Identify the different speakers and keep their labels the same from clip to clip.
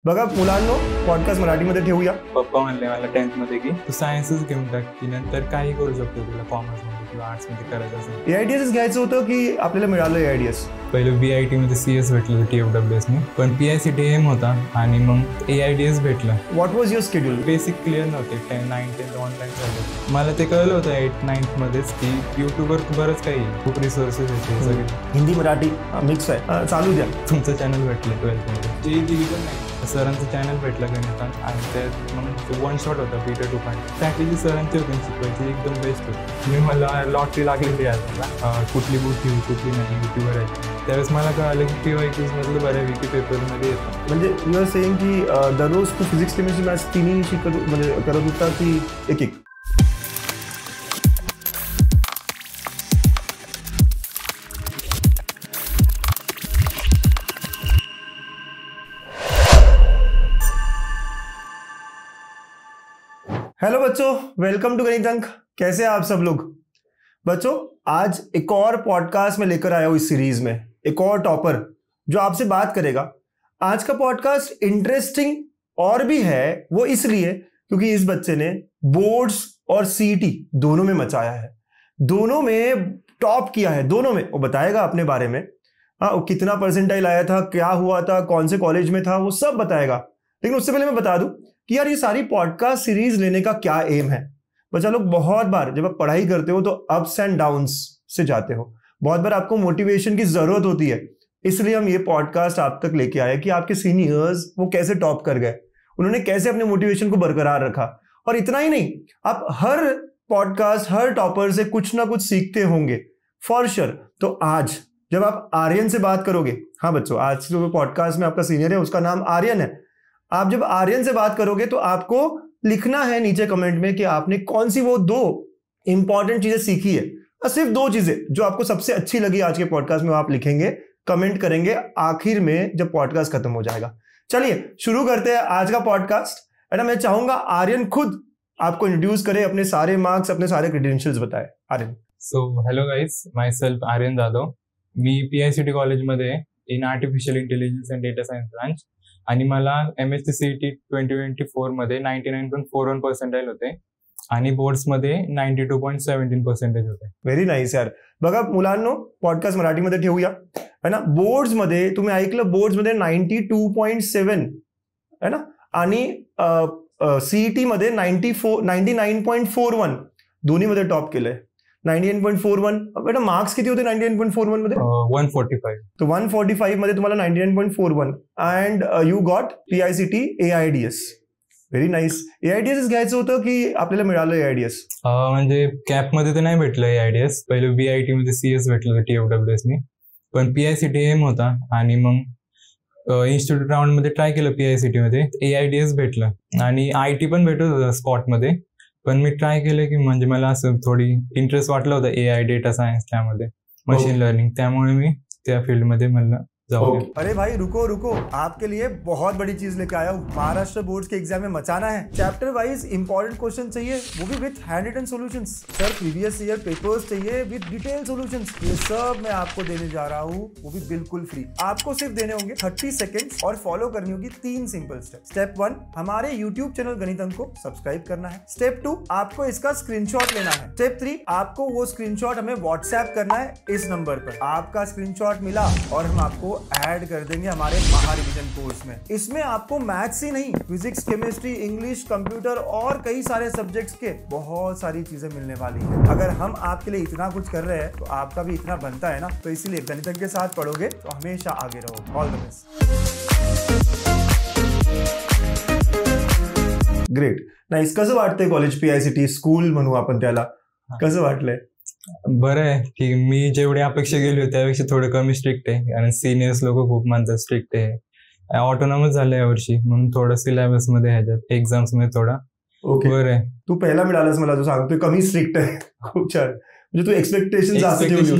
Speaker 1: बघा मुलांनो, पॉडकास्ट मराठीमध्ये ठेवूया.
Speaker 2: पप्पा म्हणले मला 10th मध्ये की तू सायन्सच घेऊन टाक, की नंतर काही करू शकतो, तुला कॉमर्स मध्ये किंवा आर्ट्स मध्ये करायचं असेल.
Speaker 1: AIDS घ्यायचं होतं की आपल्याला मिळालं AIDS?
Speaker 2: पहिलं BIT मध्ये CS भेटलं TFWS ने, पण PICT एम होता आणि मग AIDS भेटलं.
Speaker 1: What was your schedule?
Speaker 2: Basic clear नव्हते. 10, 9, 10 ऑनलाईन झालं. मला ते कळलं होतं 8, 9th मध्येच की युट्यूबवर बरंच काही खूप रिसोर्सेस येते सगळे.
Speaker 1: हिंदी मराठी मिक्स आहे. चालू द्या.
Speaker 2: तुमचं चॅनल भेटलं 12th मध्ये. जे दिली पण नाही, सरांचं चॅनल भेटलं गणितात आणि त्यात मग 1 शॉट होता Peter 2.0. स्ट्रॅटेजी सरांची होती शिकवायची, एकदम बेस्ट होती. मी मला लॉटरी लागलेली आहे कुठली बुक घेऊ कुठली नाही युट्यूबवर आहे. त्यावेळेस मला कळालं की PYQs मधलं बऱ्यापैकी पेपरमध्ये येतं.
Speaker 1: म्हणजे यू आर सेइंग की दररोज तू फिजिक्स केमिस्ट्री मॅथ्स तिन्ही शिकत म्हणजे करत होता की एक एक? हेलो बच्चों, वेलकम टू गणित अंक. कैसे हैं आप सब लोग? बच्चों, आज एक और पॉडकास्ट में लेकर आया हूं इस सीरीज में, एक और टॉपर जो आपसे बात करेगा. आज का पॉडकास्ट इंटरेस्टिंग और भी है, वो इसलिए क्योंकि इस बच्चे ने बोर्ड्स और CET दोनों में मचाया है, दोनों में टॉप किया है, दोनों में. वो बताएगा अपने बारे में. हाँ, वो कितना परसेंटाइल आया था, क्या हुआ था, कौन से कॉलेज में था, वो सब बताएगा. लेकिन उससे पहले मैं बता दूं कि यार ये सारी पॉडकास्ट सीरीज लेने का क्या एम है. बच्चा लोग, बहुत बार जब आप पढ़ाई करते हो तो अप्स एंड डाउन्स से जाते हो, बहुत बार आपको मोटिवेशन की जरूरत होती है. इसलिए हम ये पॉडकास्ट आप तक लेके आए कि आपके सीनियर्स वो कैसे टॉप कर गए, उन्होंने कैसे अपने मोटिवेशन को बरकरार रखा. और इतना ही नहीं, आप हर पॉडकास्ट हर टॉपर से कुछ ना कुछ सीखते होंगे फॉर श्योर. तो आज जब आप आर्यन से बात करोगे, हाँ बच्चों, आज जो पॉडकास्ट में आपका सीनियर है उसका नाम आर्यन है, आप जब आर्यन से बात करोगे तो आपको लिखना है नीचे कमेंट में कि आपने कौन सी वो 2 इंपॉर्टेंट चीजें सीखी है. सिर्फ 2 चीजें जो आपको सबसे अच्छी लगी आज के पॉडकास्ट में, आप लिखेंगे, कमेंट करेंगे आखिर में जब पॉडकास्ट खत्म हो जाएगा. चलिए शुरू करते हैं आज का पॉडकास्ट. एंड मैं चाहूंगा आर्यन खुद आपको इंट्रोड्यूस करे, अपने सारे मार्क्स, अपने सारे क्रेडेंशियल्स बताए. आर्यन.
Speaker 2: सो हेलो गाइज, माय सेल्फ आर्यन जाधव. मी PICT कॉलेजमध्ये in artificial intelligence and data science branch, आणि मला MSc CET 2024 मध्ये 99.41 पर्सेंटाइल होते आणि बोर्ड्स मध्ये 92.17% होते.
Speaker 1: व्हेरी नाईस यार. बघा मुलांनो, पॉडकास्ट मराठीमध्ये ठेवूया है ना. बोर्ड्स मध्ये तुम्ही ऐकलं, बोर्ड्स मध्ये 92.7 है ना, आणि CET मध्ये 99.41 दोन्ही मध्ये टॉप केलंय. 98.41. बेटा मार्क्स किती होते 99.41 मध्ये?
Speaker 2: 145.
Speaker 1: तो 145 मध्ये तुम्हाला 99.41 and you got PICT AIDS. Very nice. AIDS घ्यायचं होतं की आपल्याला मिळालं AIDS?
Speaker 2: म्हणजे कॅप मध्ये तर नाही भेटलं AIDS. पहिलं BIT मध्ये CS भेटलं TFWS ने, पण PICT एम होता आणि मग इन्स्टिट्यूट राऊंड मध्ये ट्राय केलं PICT मध्ये, AIDS भेटलं आणि IT पण भेटत होतं स्पॉट मध्ये. पण मी ट्राय केलं की म्हणजे मला असं थोडी इंटरेस्ट वाटला होता AI डेटा सायन्स त्यामध्ये, मशीन लर्निंग, त्यामुळे मी त्या फील्डमध्ये म्हणलं जाऊ.
Speaker 1: अरे भाई रुको रुको, आपके लिए बहुत बड़ी चीज लेके आया हूँ. महाराष्ट्र बोर्ड्स के एग्जाम में मचाना है. चैप्टर वाइज इंपॉर्टेंट क्वेश्चन चाहिए, वो भी with handwritten solutions. Sir previous year papers चाहिए विद डिटेल सॉल्यूशंस. ये सब मैं आपको देने जा रहा हूँ, वो भी बिल्कुल फ्री. आपको सिर्फ देने होंगे 30 सेकेंड्स और फॉलो करनी होगी 3 सिंपल स्टेप. स्टेप 1, हमारे यूट्यूब चैनल गणित अंक को सब्सक्राइब करना है. स्टेप 2, आपको इसका स्क्रीनशॉट लेना है. स्टेप 3, आपको वो स्क्रीनशॉट हमें व्हाट्सएप करना है इस नंबर पर. आपका स्क्रीनशॉट मिला और हम आपको ऐड कर देंगे हमारे महारिविजन कोर्स में. इसमें आपको मैथ्स ही नहीं, फिजिक्स, केमिस्ट्री, इंग्लिश, कंप्यूटर और कई सारे सब्जेक्ट्स के बहुत सारी चीजें मिलने वाली हैं. अगर हम आपके लिए इतना कुछ कर रहे हैं तो आपका भी इतना बनता है ना. तो इसीलिए गणित के साथ पढ़ोगे तो हमेशा आगे रहोगे. All the best. Great. Nice. कसं वाटतंय कॉलेज PICT स्कूल म्हणू आपण त्याला, कसं वाटलंय?
Speaker 2: बरं आहे की मी जेवढी अपेक्षा केली होती त्यापेक्षा थोडं कमी स्ट्रिक्ट आहे, कारण सिनियर्स लोक खूप म्हणतात स्ट्रिक्ट आहे. ऑटोनॉमस झालं यावर्षी म्हणून थोडं सिलेबस मध्ये ह्याच्यात एक्झाम्स मध्ये थोडा बरं आहे.
Speaker 1: तू पहिला मिळालास मला, तू सांगतोय कमी स्ट्रिक्ट आहे. खूप छान. म्हणजे तू एक्सपेक्टेशन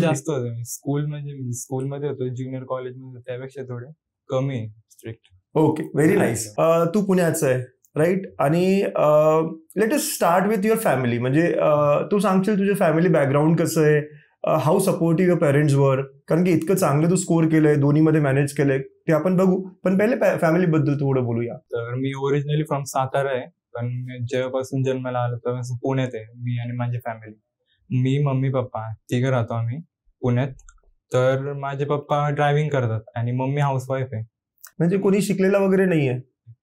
Speaker 2: जास्त होते. स्कूलमध्ये होतो, ज्युनियर कॉलेजमध्ये त्यापेक्षा थोडे कमी स्ट्रिक्ट.
Speaker 1: Okay, very nice. तू पुण्याचं आहे राईट. आणि let us start with your family. म्हणजे तू सांगशील तुझे फॅमिली बॅकग्राऊंड कसं आहे, how supportive your parents were, कारण की इतकं चांगलं तू स्कोर केलंय, दोन्हीमध्ये मॅनेज केलंय, ते आपण बघू. पण पहिले फॅमिलीबद्दल थोडं बोलूया.
Speaker 2: तर मी ओरिजिनली फ्रॉम सातारा आहे, पण जेव्हापासून जन्माला आलो तेव्हापासून पुण्यात आहे मी आणि माझी फॅमिली. मी, मम्मी, पप्पा तिघं राहतो आम्ही पुण्यात. तर माझे पप्पा ड्रायव्हिंग करतात आणि मम्मी हाऊसवाईफ आहे.
Speaker 1: म्हणजे कोणी शिकलेला वगैरे नाहीये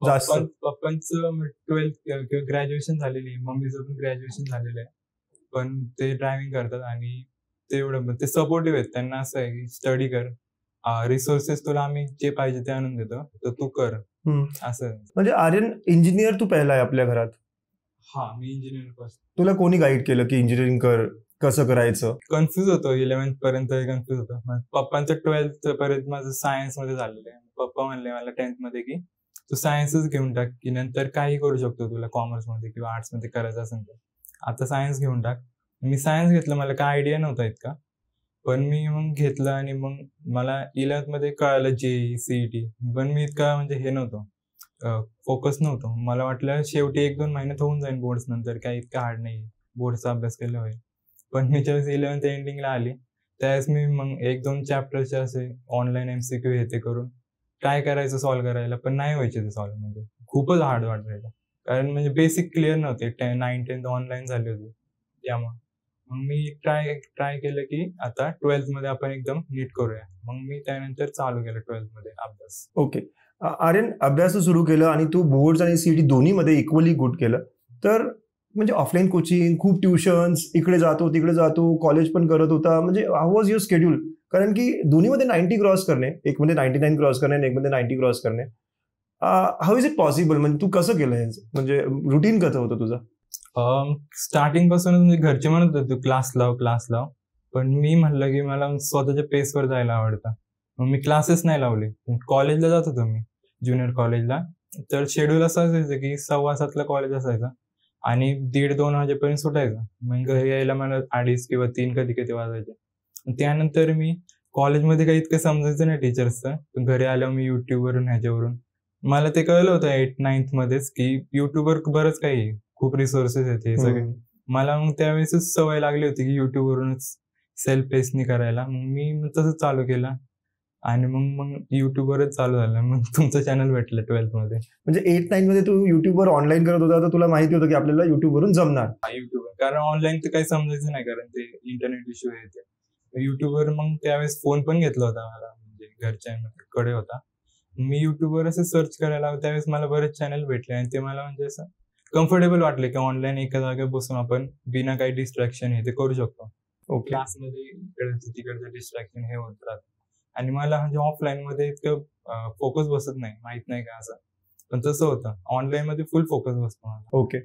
Speaker 1: जास्त?
Speaker 2: पप्पांचं 12th किंवा ग्रॅज्युएशन झालेली आहे, मम्मीचं पण ग्रॅज्युएशन झालेलं आहे, पण ते ड्रायव्हिंग करतात आणि तेवढं ते सपोर्टिव्ह आहेत. त्यांना असं आहे की स्टडी कर, रिसोर्सेस तुला आम्ही जे पाहिजे ते आणून देतो, तर तू कर असं.
Speaker 1: म्हणजे आर्यन इंजिनियर तू पहिला आहे आपल्या घरात?
Speaker 2: हा, मी इंजिनियर पासून.
Speaker 1: तुला कोणी गाईड केलं की इंजिनिअरिंग कर, कसं करायचं?
Speaker 2: कन्फ्युज होतो 11th पर्यंत, कन्फ्युज होतो. पप्पांचं 12th पर्यंत माझं सायन्स मध्ये झालेलं आहे. पप्पा म्हणले मला 10th मध्ये की तू सायन्सच घेऊन टाक, की नंतर काही करू शकतो तुला कॉमर्स मध्ये किंवा आर्ट्स मध्ये करायचं असेल तर, आता सायन्स घेऊन टाक. मी सायन्स घेतलं, मला काय आयडिया नव्हता इतका, पण मी मग घेतलं आणि मग मला 11th मध्ये कळालं JEE CET. पण मी इतका म्हणजे हे नव्हतो, फोकस नव्हतो. मला वाटलं शेवटी 1-2 महिन्यात होऊन जाईल बोर्ड्स, नंतर काही इतकं हार्ड नाही, बोर्डचा अभ्यास केला होईल. पण मी ज्यावेळेस 11th एंडिंगला आली त्यावेळेस मी मग 1-2 चॅप्टरचे असे ऑनलाईन MCQ हे ते करून ट्राय करायचं सॉल्व्ह करायला, पण नाही व्हायचे ते सॉल्व्ह. म्हणजे खूपच हार्ड वाटायचं, कारण म्हणजे बेसिक क्लिअर नव्हते. 9-10 ऑनलाईन झाली होती त्यामुळे. मग मी ट्राय केलं की आता 12th मध्ये आपण एकदम नीट करूया. मग मी त्यानंतर चालू केलं 12th मध्ये अभ्यास.
Speaker 1: ओके आर्यन, अभ्यास सुरू केलं आणि तू बोर्ड्स आणि CET दोन्हीमध्ये इक्वली गुड केलं. तर म्हणजे ऑफलाईन कोचिंग, खूप ट्युशन्स, इकडे जातो तिकडे जातो, कॉलेज पण करत होता, म्हणजे हाऊ वॉज युअर शेड्यूल? कारण की दोन्हीमध्ये 90 क्रॉस करणे, एक मध्ये 99 क्रॉस करणे आणि एक मध्ये 90 क्रॉस करणे, हाऊ इज इट पॉसिबल? म्हणजे तू कसं केलं हे? म्हणजे रुटीन कसं होतं तुझं?
Speaker 2: स्टार्टिंग पासूनच म्हणजे घरचे म्हणत होते तू क्लास लाव, पण मी म्हणलं की मला स्वतःच्या पेसवर जायला आवडतं. मग मी क्लासेस नाही लावले. कॉलेजला जात होतो मी, ज्युनियर कॉलेजला. तर शेड्यूल असं असायचं की 6:15ला कॉलेज असायचं आणि 1:30-2 वाजेपर्यंत सुटायचं. मग घरी यायला मला 2:30 किंवा 3 कधी वाजायचे. त्यानंतर मी कॉलेजमध्ये काही इतकं समजायचं नाही टीचर्सचं, पण घरी आल्यावर मी युट्यूबवरून ह्याच्यावरून मला ते कळलं होतं 8th-9th मध्येच की युट्यूबवर बरंच काही खूप रिसोर्सेस आहेत हे सगळे. मला मग त्यावेळेसच सवय लागली होती की युट्यूबवरूनच सेल्फ पेसनी करायला. मग मी तसंच चालू केलं आणि मग युट्यूबवरच चालू झालं. मग तुमचं चॅनल भेटलं 12th मध्ये.
Speaker 1: म्हणजे 8-9 मध्ये तू युट्यूबवर ऑनलाईन करत होता, तर तुला माहिती होतं की आपल्याला युट्यूबवरून जमणार?
Speaker 2: युट्यूबवर, कारण ऑनलाईन तर काही समजायचं नाही, कारण ते इंटरनेट इश्यू आहे ते. युट्यूबवर मग त्यावेळेस फोन पण घेतला होता मला, म्हणजे घरच्यांकडे होता. मी युट्यूबवर असं सर्च करायला त्यावेळेस मला बरेच चॅनल भेटले आणि ते मला म्हणजे असं कम्फर्टेबल वाटले की ऑनलाईन एका जागेवर बसून आपण बिना काही डिस्ट्रॅक्शन हे ते करू शकतो. क्लासमध्ये इकडचं तिकडचं डिस्ट्रॅक्शन हे होत राहतं आणि मला म्हणजे ऑफलाईन मध्ये इतकं फोकस बसत नाही, माहित नाही का असं, पण तसं होतं ऑनलाईन मध्ये फुल फोकस बसतो माझा.
Speaker 1: ओके,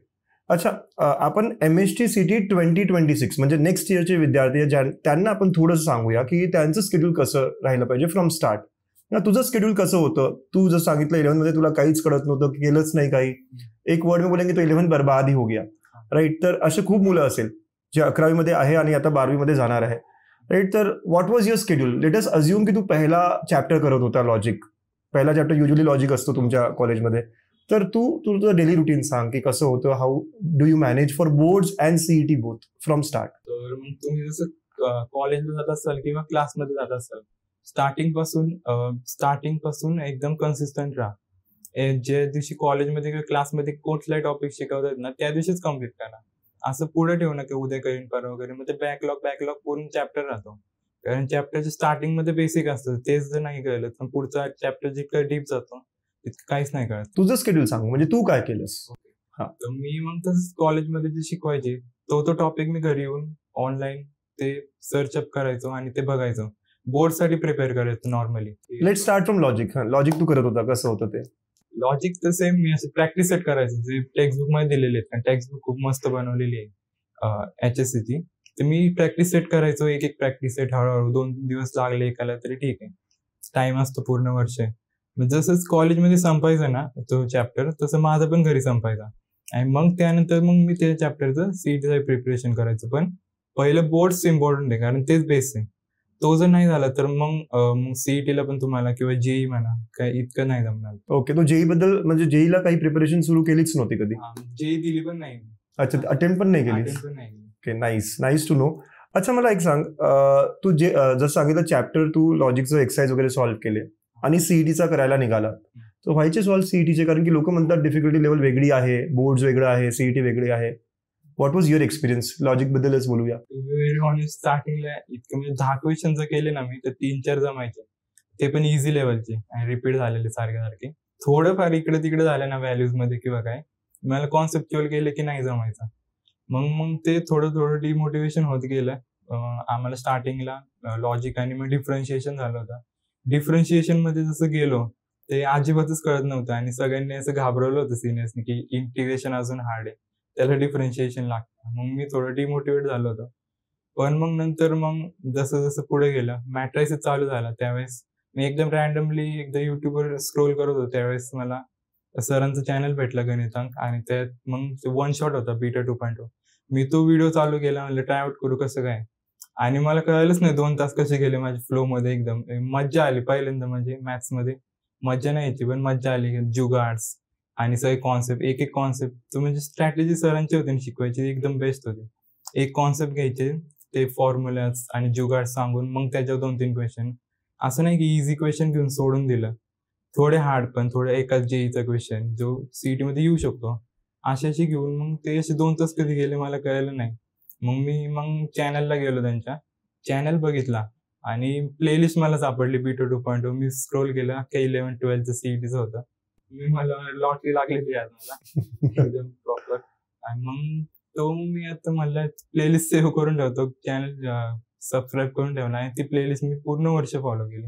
Speaker 1: अच्छा. आपण MST CT 2026 म्हणजे नेक्स्ट इयरचे विद्यार्थी त्यांना आपण थोडंसं सांगूया की त्यांचं शेड्यूल कसं राहिलं पाहिजे फ्रॉम स्टार्ट. तुझं शेड्यूल कसं होतं? तू जर सांगितलं 11th मध्ये तुला काहीच कळत नव्हतं, केलंच नाही काही, एक वर्ड में बोलेंगे तो 11th बर्बाद ही हो गया, राईट? तर असे खूप मुलं असेल जे 11वी मध्ये आहे आणि आता 12वी मध्ये जाणार आहे, राईट? तर what was your schedule? Let us assume की तू पहिला चॅप्टर करत होता लॉजिक. पहिला चॅप्टर युजली लॉजिक असतो तुमच्या कॉलेजमध्ये. तर तू तुझं डेली रुटीन सांग की कसं होतं, how do you manage for boards and CET both from start?
Speaker 2: तर मग तुम्ही जसं कॉलेजला जात असाल किंवा क्लासमध्ये जात असाल, स्टार्टिंग पासून एकदम कन्सिस्टंट राहा. ज्या दिवशी कॉलेजमध्ये किंवा क्लासमध्ये कुठलाही टॉपिक शिकवतात ना, त्या दिवशीच कम्प्लीट करा. असं पुढे ठेवू नका उद्या करीन परवा वगैरे, मग ते बॅकलॉग पूर्ण चॅप्टर राहतो. कारण चॅप्टरच्या स्टार्टिंग मध्ये बेसिक असतं, तेच जर नाही कळलं तर पुढचा चॅप्टर जितकं डीप जातो तितकं काहीच नाही कळत.
Speaker 1: तुझं शेड्यूल सांग, म्हणजे तू काय केलंस?
Speaker 2: तर मी मग तसंच कॉलेजमध्ये जे शिकवायचे तो टॉपिक मी घरी येऊन ऑनलाईन ते सर्च अप करायचो आणि ते बघायचो. बोर्डसाठी प्रिपेअर करायचो normally.
Speaker 1: Let start from logic. Logic तू करत होता, कसं होतं ते?
Speaker 2: लॉजिक तर सेम मी असं प्रॅक्टिस सेट करायचं जे टेक्स्टबुक मध्ये दिलेले आहेत, कारण टेक्स्टबुक खूप मस्त बनवलेली आहे HSCची. तर मी प्रॅक्टिस सेट करायचो, एक प्रॅक्टिस सेट हळूहळू 2 दिवस लागले एकाला तरी ठीक आहे, टाइम असतो पूर्ण वर्ष. जसंच कॉलेजमध्ये संपायचं ना तो चॅप्टर, तसं माझं पण घरी संपायचा आणि मग त्यानंतर मग मी त्या चॅप्टरचं CET प्रिपरेशन करायचं. पण पहिलं बोर्ड्स इम्पॉर्टंट आहे, कारण तेच बेस आहे. तो जर नाही झाला तर मग CETला पण तुम्हाला किंवा JEE म्हणा काय इतकं नाही जमणार.
Speaker 1: ओके, तो JEE बद्दल म्हणजे JEEला काही प्रिपरेशन सुरू केलीच नव्हती कधी?
Speaker 2: JEE दिली पण नाही.
Speaker 1: अच्छा, अटेम्प्ट पण नाही केली?
Speaker 2: अटेम्प्ट पण नाही.
Speaker 1: Okay, nice to know. अच्छा मला एक सांग, तू जे जसं सांगितलं चॅप्टर तू लॉजिकचं एक्सरसाइज वगैरे सॉल्व्ह केले आणि सीईटीचा करायला निघाला, तर व्हायचे सॉल्व्ह सीईटीचे? कारण की लोक म्हणतात डिफिकल्टी लेवल वेगळी आहे, बोर्ड्स वेगळं आहे, सीईटी वेगळी आहे. What was your experience? Logic बद्दलच बोलूया.
Speaker 2: व्हेरी ऑनेस्ट, स्टार्टिंगला इतकं म्हणजे 10 क्वेश्चन जर केले ना मी तर 3-4 जमायचे, ते पण इझी लेवलचे आणि रिपीट झालेले सारखे. थोडंफार इकडे तिकडे झालं ना व्हॅल्यूज मध्ये किंवा काय, मला कॉन्सेप्च्युअल केले की नाही जमायचं. मग ते थोडं डिमोटिवेशन होत गेलं. आम्हाला स्टार्टिंगला लॉजिक आणि मग डिफरन्शिएशन झालं होतं. डिफरन्शिएशन मध्ये जसं गेलो ते अजिबातच कळत नव्हतं आणि सगळ्यांनी असं घाबरवलं होतं सिनियर्सनी की इंटिग्रेशन अजून हार्ड आहे, त्याला डिफरन्शिएशन लागतं. मग मी थोडं डिमोटिवेट झालो होतो. पण मग नंतर मग जसं जसं पुढे गेलं मॅट्रायसिस चालू झाला, त्यावेळेस मी एकदम रॅन्डमली एकदा युट्यूबवर स्क्रोल करत होतो. त्यावेळेस मला सरांचं चॅनल भेटलं गणितांक आणि त्यात मग वन शॉट होता बीटा 2.0. मी तो व्हिडिओ चालू केला, म्हणलं ट्राय आउट करू कसं काय. आणि मला कळलंच नाही 2 तास कसे गेले माझ्या फ्लो मध्ये. एकदम मज्जा आली पहिल्यांदा, म्हणजे मॅथ्स मध्ये मज्जा नाही यायची पण मज्जा आली. जुगाड्स आणि सगळे कॉन्सेप्ट, एक कॉन्सेप्ट तो म्हणजे स्ट्रॅटेजी सरांची होती शिकवायची, एकदम बेस्ट होती. एक कॉन्सेप्ट घ्यायचे, ते फॉर्म्युलाज आणि जुगाड सांगून मग त्याच्यावर 2-3 क्वेश्चन. असं नाही की इझी क्वेश्चन घेऊन सोडून दिलं, थोडे हार्ड पण थोडे एकाच जेईचा क्वेश्चन जो सीईटी मध्ये येऊ शकतो अशाशी घेऊन मग ते असे 2 तास कधी गेले मला कळलं नाही. मग चॅनलला गेलो, त्यांच्या चॅनल बघितला आणि प्लेलिस्ट मला सापडली बीटा 2.0. मी स्क्रोल केला, काही 11-12चं सीईटीचं होतं. मला लॉटरी लागलेली आहे मला एकदम प्रॉपर. आणि मग तो मी आता म्हणलं प्लेलिस्ट सेव्ह करून ठेवतो, चॅनल सबस्क्राईब करून ठेवला आणि ती प्लेलिस्ट मी पूर्ण वर्ष फॉलो केली.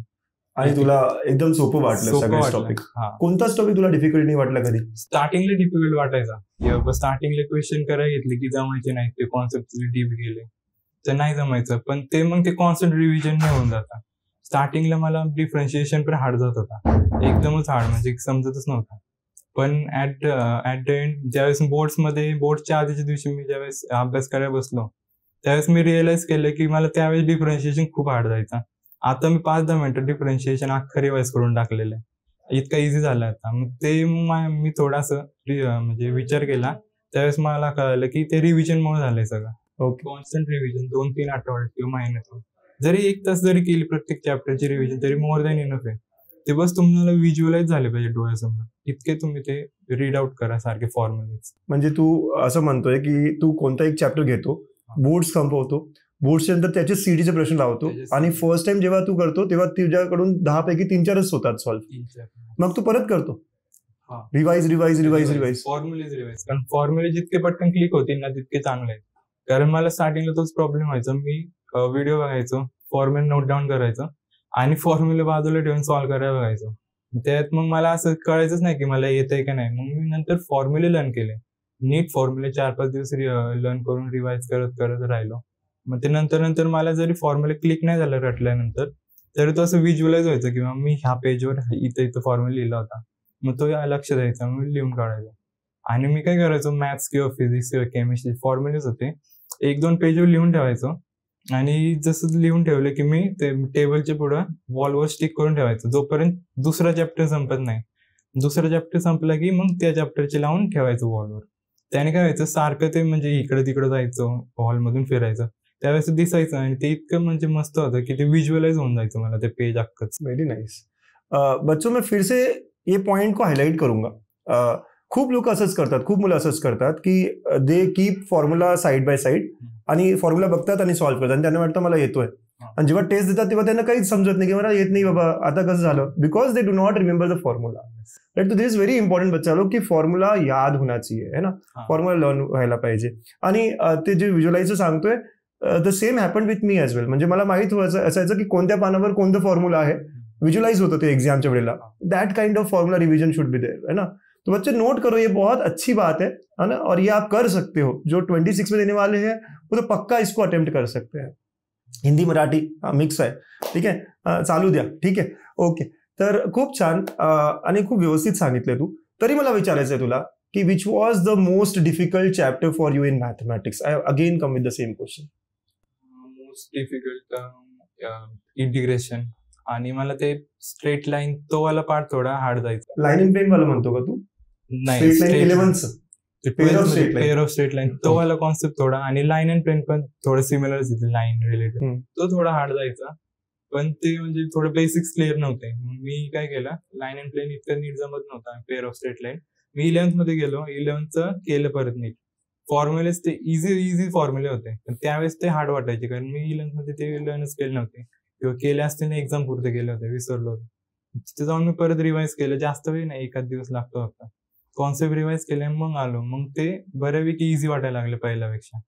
Speaker 1: आणि तुला एकदम सोपं वाटलं सगळे टॉपिक? कोणताच टॉपिक तुला डिफिकल्ट नाही वाटला कधी?
Speaker 2: स्टार्टिंगला डिफिकल्ट वाटायचा, स्टार्टिंगला क्वेश्चन करायला घेतले की जमायचे नाही, ते कॉन्सेप्ट डीप गेले तर नाही जमायचं. पण ते मग ते कॉन्सेप्ट रिव्हिजन नाही होऊन जातं. स्टार्टिंगला मला डिफरन्शिएशन पण हार्ड जात होता, एकदमच हार्ड, म्हणजे समजतच नव्हतं. पण ऍट द एंड ज्यावेळेस बोर्डच्या आधीच्या दिवशी मी ज्यावेळेस अभ्यास करायला बसलो त्यावेळेस मी रिअलाइज केलं की मला त्यावेळेस डिफरन्शिएशन खूप हार्ड जायचा. आता मी 5-10 मिनिटं डिफरन्शिएशन अख्खं रिवाइज करून टाकलेलं आहे, इतका इझी झाला आता. मग ते मी थोडासा म्हणजे विचार केला, त्यावेळेस मला कळलं की ते रिव्हिजनमुळे झालंय सगळं. कॉन्स्टंट रिव्हिजन 2-3 आठवड्यात किंवा महिन्यातून जरी 1 तास जरी केली प्रत्येक चॅप्टरची रिव्हिजन तरी मोर दॅन इनफ आहे. ते बस तुम्हाला व्हिज्युअलाइज झाले पाहिजे डोळ्यासमोर, इतके तुम्ही ते रीड आउट करा सारखे फॉर्म्युलेज.
Speaker 1: म्हणजे तू असं म्हणतोय की तू कोणता एक चॅप्टर घेतो, बोर्ड्स संपवतो, बोर्ड्सच्या नंतर त्याचे सीईटीचे प्रश्न लावतो आणि फर्स्ट टाइम जेव्हा तू करतो तेव्हा तुझ्याकडून 10 पैकी 3-4च होतात सॉल्व्ह, मग तू परत करतो रिवाइज
Speaker 2: फॉर्म्युलेज रिवाइज. कारण फॉर्म्युले जितके पटकन क्लिक होतील ना तितके चांगले आहेत. कारण मला स्टार्टिंगला तोच प्रॉब्लेम व्हायचा, मी व्हिडिओ बघायचो, फॉर्म्युला नोट डाऊन करायचं आणि फॉर्म्युला बाजूला ठेवून सॉल्व्ह करायला बघायचो. त्यात मग मला असं कळायचंच नाही की मला येतंय का नाही. मग मी नंतर फॉर्म्युले लर्न केले, नीट फॉर्म्युले 4-5 दिवस लर्न करून रिवाइज करत राहिलो. मग ते नंतर मला जरी फॉर्म्युला क्लिक नाही झालं रटल्यानंतर तरी तो असं व्हिज्युअलाइज व्हायचं किंवा मी ह्या पेजवर इथं फॉर्म्युला लिहिला होता, मग तो लक्ष द्यायचा, मग लिहून काढायचा. आणि मी काय करायचो, मॅथ्स किंवा फिजिक्स किंवा केमिस्ट्री फॉर्म्युलेच होते 1-2 पेजवर लिहून ठेवायचो आणि जसं लिहून ठेवलं की मी ते टेबलच्या पुढं वॉलवर स्टिक करून ठेवायचं जोपर्यंत दुसरा चॅप्टर संपत नाही. दुसरा चॅप्टर संपला की मग त्या चॅप्टरचे लावून ठेवायचं वॉलवर. त्याने काय व्हायचं, सारखं ते म्हणजे इकडे तिकडे जायचं, हॉलमधून फिरायचं, त्यावेळेस दिसायचं आणि ते इतकं म्हणजे मस्त होतं की ते व्हिज्युअलाइज होऊन जायचं मला ते पेज अख्खंच.
Speaker 1: Very nice. बच्चों मैं फिर से ये पॉइंट को हाईलाइट करूंगा. खूप लोक असंच करतात, खूप मुलं असंच करतात की they keep formula side by side आणि फॉर्म्युला बघतात आणि सॉल्व्ह करतात आणि त्यांना वाटतं मला येतोय. आणि जेव्हा टेस्ट देतात तेव्हा त्यांना काहीच समजत नाही की मला येत नाही बाबा, आता कसं झालं, because they do not remember the formula. Right. तो दिस इज व्हेरी इंपॉर्टंट बच्चा लोग की फॉर्म्युला याद होना चाहिए, है ना, फॉर्म्युला लर्न व्हायला पाहिजे. आणि ते जे व्हिज्युअलाइज सांगतोय the same happen with me as well. म्हणजे मला माहित असायचं की कोणत्या पानावर कोणतं फॉर्म्युला आहे, व्हिज्युअलाइज होतं ते एग्जामच्या वेळेला. That kind of formula revision should be there, है ना. तो बच्चे नोट करो, ये बहुत अच्छी बात है ना, और ये आप कर सकते हो. जो 26 में देने वाले हैं वो तो पक्का इसको अटेम्प्ट कर सकते हैं. हिंदी मराठी मिक्स आहे, ठीक आहे, चालू द्या, ठीक आहे, ओके. तर खूप छान आणि खूप व्यवस्थित सांगितले तू. तरी मला विचारायचं आहे तुला की which was the most difficult chapter for you in mathematics? I again come with the same question.
Speaker 2: Most difficult integration, आणि मला ते स्ट्रेट लाईन तो वाला पार्ट थोडा हार्ड जायचा.
Speaker 1: लाईन इन पेन वाला म्हणतो का तू?
Speaker 2: नाही,
Speaker 1: straight line 11th
Speaker 2: pair of straight line तो वाला कॉन्सेप्ट थोडा, आणि लाईन अँड प्लेन पण थोडं सिमिलर लाईन रिलेटेड, तो थोडा हार्ड जायचा. पण ते म्हणजे थोडं बेसिक्स क्लिअर नव्हते. मी काय केलं, लाईन अँड प्लेन इतकं नीट जमत नव्हता, pair of straight line. Me 11th मध्ये गेलो, 11th केलं परत नीट. फॉर्म्युलेस ते इझी फॉर्म्युले होते, पण त्यावेळेस ते हार्ड वाटायचे, कारण मी 11th मध्ये ते लर्नच केले नव्हते, किंवा केले असते ना एक्झाम पुरते केले होते, विसरलो होतो. तिथे जाऊन मी परत रिवाइज केलं, जास्त वेळ नाही, एखाद दिवस लागतो फक्त. कॉन्सेप्ट रिवाइज केले, मग आलो. मग ते बऱ्यापैकी इझी वाटायला लागले पहिल्यापेक्षा.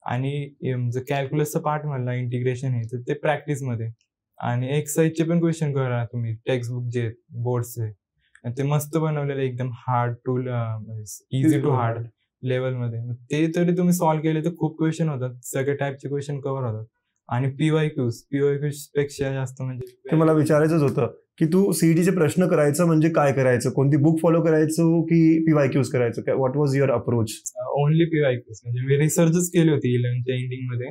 Speaker 2: आणि जर कॅल्क्युलसचा पार्ट म्हणला, इंटिग्रेशन हे, तर ते प्रॅक्टिसमध्ये. आणि एक्सरसाइजचे पण क्वेश्चन करा तुम्ही, टेक्स्टबुक जे बोर्डचे, ते मस्त बनवलेले, एकदम hard to easy to hard लेवलमध्ये. ते तरी तुम्ही सॉल्व्ह केले तर खूप क्वेश्चन होतात, सगळे टाईपचे क्वेश्चन कव्हर होतात. आणि पीवायक्यूज पेक्षा जास्त म्हणजे
Speaker 1: ते मला विचारायचंच होतं की तू सीईटीचे प्रश्न करायचं म्हणजे काय करायचं, कोणती बुक फॉलो करायचं की पीवायक्यूज करायचं, what was your approach?
Speaker 2: Only PYQs. म्हणजे मी रिसर्चच केली होती 11th एंडिंग मध्ये,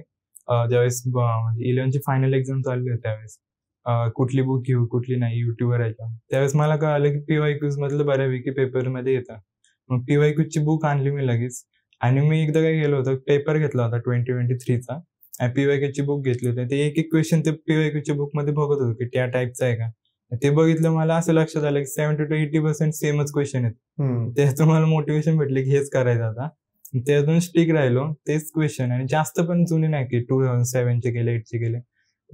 Speaker 2: ज्यावेळेस म्हणजे 11th फायनल एक्झाम चालली होती त्यावेळेस, कुठली बुक घेऊ कुठली नाही युट्यूबवर यायच्या. त्यावेळेस मला कळालं की पीवायक्यूज मधलं बऱ्यापैकी पेपरमध्ये येतं. मग पीवायक्यूजची बुक आणली मी लगेच. आणि मी एकदा काय केलं होतं, पेपर घेतला होता 2023चा, पीवायक्यूची बुक घेतली होती. ते एक क्वेश्चन ते पीवायक्यूच्या बुक मध्ये बघत होतो की त्या टाईपचा आहे का. ते बघितलं, मला असं लक्षात आलं की 70 to 80% सेमच क्वेश्चन आहेत. त्यातून मला मोटिवेशन भेटले की हेच करायचं आता. त्यातून स्टिक राहिलो, तेच क्वेश्चन. आणि जास्त पण जुने नाही की 2007चे गेले, 8चे गेले,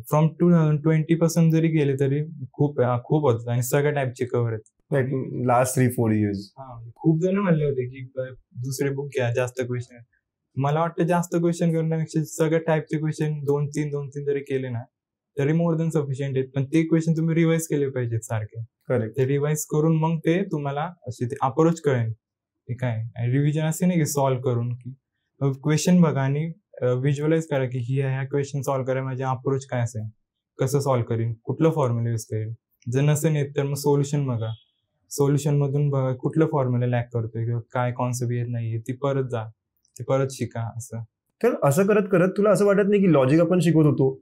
Speaker 2: फ्रॉम 2020 पासून जरी गेले तरी खूप होतं, आणि सगळ्या टाईपचे कव्हर आहेत
Speaker 1: लास्ट 3-4 years.
Speaker 2: खूप जण म्हणले होते की दुसरे बुक घ्या, जास्त क्वेश्चन. मला वाटतं जास्त क्वेश्चन करण्यापेक्षा सगळ्या टाईपचे क्वेश्चन 2-3 जरी केले ना तरी मोर दॅन सफिशियंट आहेत. पण ते क्वेश्चन तुम्ही रिवाइज केले पाहिजेत सारखे.
Speaker 1: करेक्ट.
Speaker 2: ते रिवाइज करून मग ते तुम्हाला असे ते अप्रोच कळेल की काय. रिव्हिजन असे नाही की सॉल्व्ह करून, की क्वेश्चन बघा आणि व्हिज्युअलाइज करा की ह्या क्वेश्चन सॉल्व्ह करायला माझे अप्रोच काय असेल, कसं सॉल्व्ह करीन, कुठलं फॉर्म्युला यूज करेल. जर नसेल येत तर मग सोल्युशन बघा, सोल्युशन मधून बघा कुठलं फॉर्म्युला लॅक करतोय किंवा काय कॉन्सेप्ट येत नाहीये, ती परत जा, ते परत शिका. असं
Speaker 1: तर असं करत करत तुला असं वाटत नाही की लॉजिक आपण शिकवत होतो,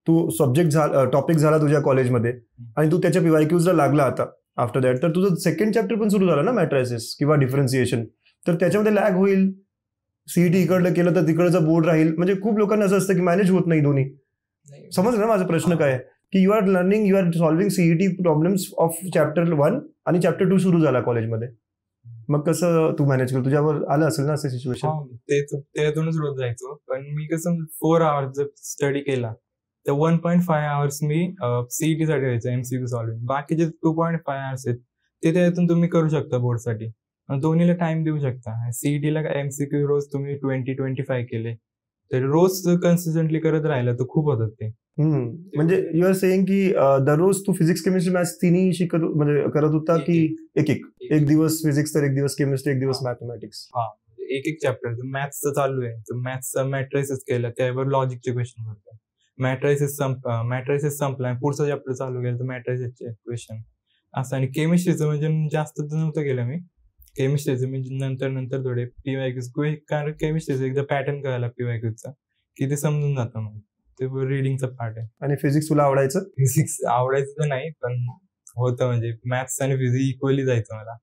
Speaker 1: तू सब्जेक्ट टॉपिक झाला तुझ्या कॉलेजमध्ये आणि तू त्याच्या पीवायक्यूजला लागला आता आफ्टर दॅट, तर तुझं सेकंड चॅप्टर पण सुरू झालं ना, मॅट्रायसिस किंवा डिफरन्सिएशन, तर त्याच्यामध्ये लॅग होईल. सीईटी इकडलं केलं तर तिकडचा बोर्ड राहील. म्हणजे खूप लोकांना असं असतं की मॅनेज होत नाही दोन्ही. समजलं ना माझा प्रश्न काय आहे, की you are learning, you are solving CET problems of chapter 1 आणि चॅप्टर 2 सुरू झाला कॉलेजमध्ये. मग कसं तू मॅनेज केलं? तुझ्यावर आलं असेल ना असं सिच्युएशन?
Speaker 2: त्यातूनच रोज जायचो. पण मी कसं 4 hours जर स्टडी केला तर 1.5 hours मी सीईटी साठी व्हायचं, एमसीक्यू सॉल्व्हिंग. बाकीचे 2.5 hours आहेत ते त्यातून तुम्ही करू शकता बोर्डसाठी, दोन्हीला टाइम देऊ शकता. सीईटीला एमसीक्यू रोज तुम्ही 20-25 केले तर रोज कन्सिस्टंटली करत राहिलं तर खूप होतात ते.
Speaker 1: म्हणजे यू आर सेइंग की दररोज तू फिजिक्स केमिस्ट्री मॅथ्स तिन्ही शिकत म्हणजे करत होता की एक दिवस फिजिक्स तर एक दिवस केमिस्ट्री एक दिवस मॅथमॅटिक्स?
Speaker 2: एक चॅप्टर मॅथ्सचं चालू आहे तर मॅथ्सचा मॅट्रायसिस केलं, त्यावर लॉजिकचे क्वेश्चन होते. मॅट्रायसिस संपला, पुढचा चॅप्टर चालू केलं तर मॅट्रायसिसचे क्वेश्चन असं. आणि केमिस्ट्रीचं म्हणजे जास्त नव्हतं केलं मी, केमिस्ट्रीचं म्हणजे नंतर थोडे पीवायक्यूज, कारण केमिस्ट्रीचं एकदा पॅटर्न कळाला पीवायक्यूजचा की ते समजून जातं. मग ते रीडिंगचा पार्ट आहे.
Speaker 1: आणि फिजिक्स तुला आवडायचं?
Speaker 2: फिजिक्स आवडायचं तर नाही, पण होतं म्हणजे मॅथ्स आणि फिजिक्स इक्वली जायचं मला.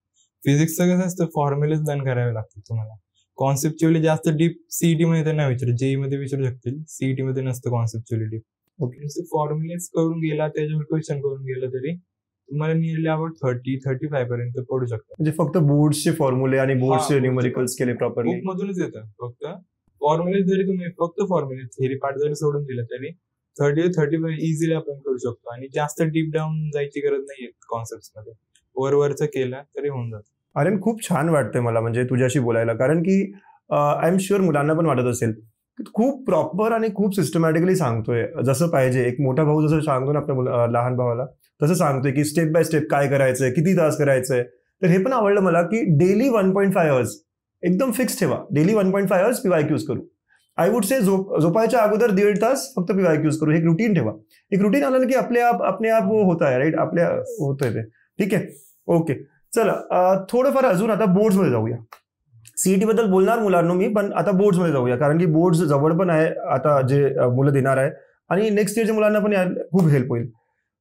Speaker 2: फिजिक्सचं कसं असतं, फॉर्म्युलेच लर्न करावे लागतात तुम्हाला. कॉन्सेप्च्युअली जास्त डीप सीईटी मध्ये तर नाही विचारू, जेई मध्ये विचारू शकतील, सीईटी मध्ये नसतं कॉन्सेप्च्युअली डीप. ओके, फॉर्म्युलेच करून गेला, त्याच्यावर क्वेश्चन करून गेला तरी तुम्हाला नियरली अबाउट 30-35 पर्यंत पडू शकतं.
Speaker 1: म्हणजे फक्त बोर्ड्सचे फॉर्म्युले आणि बोर्ड्सचे न्यूमेरिकल्स केले प्रॉपरली?
Speaker 2: बुक मधूनच येतं फक्त फॉर्म्युले. जरी तुम्ही फक्त फॉर्म्युले थेरी पार्ट जरी सोडून दिलं तरी 30-35 इझिली आपण करू शकतो. आणि जास्त डीप डाऊन जायची गरज नाहीये कॉन्सेप्ट मध्ये, वरचं केलं तरी होऊन जातं.
Speaker 1: अरे खूप छान वाटतंय मला म्हणजे तुझ्याशी बोलायला, कारण की आय एम शुअर मुलांना पण वाटत असेल खूप प्रॉपर आणि खूप सिस्टमॅटिकली सांगतोय, जसं पाहिजे. एक मोठा भाऊ जसं सांगतो ना आपल्या लहान भावाला, तसं सांगतोय की स्टेप बाय स्टेप काय करायचंय, किती तास करायचंय. तर हे पण आवडलं मला की डेली 1.5 hours एकदम फिक्स ठेवा. डेली 1.5 hours पीवायक्यूज करू. आय वुड से झोपायच्या अगोदर 1.5 तास फक्त पीवायक्यूज करू. हे रुटीन ठेवा. एक रुटीन आलं ना की अपने आप होत आहे, राईट, आपल्या होतंय ते. ठीक आहे, ओके. चला थोडंफार अजून आता बोर्ड्समध्ये जाऊया. सीईटी बद्दल बोलणार मुलांना मी, पण आता बोर्ड्समध्ये जाऊया, कारण की बोर्ड्स जवळ पण आहे आता, जे मुलं देणार आहे आणि नेक्स्ट इयरच्या मुलांना पण खूप हेल्प होईल.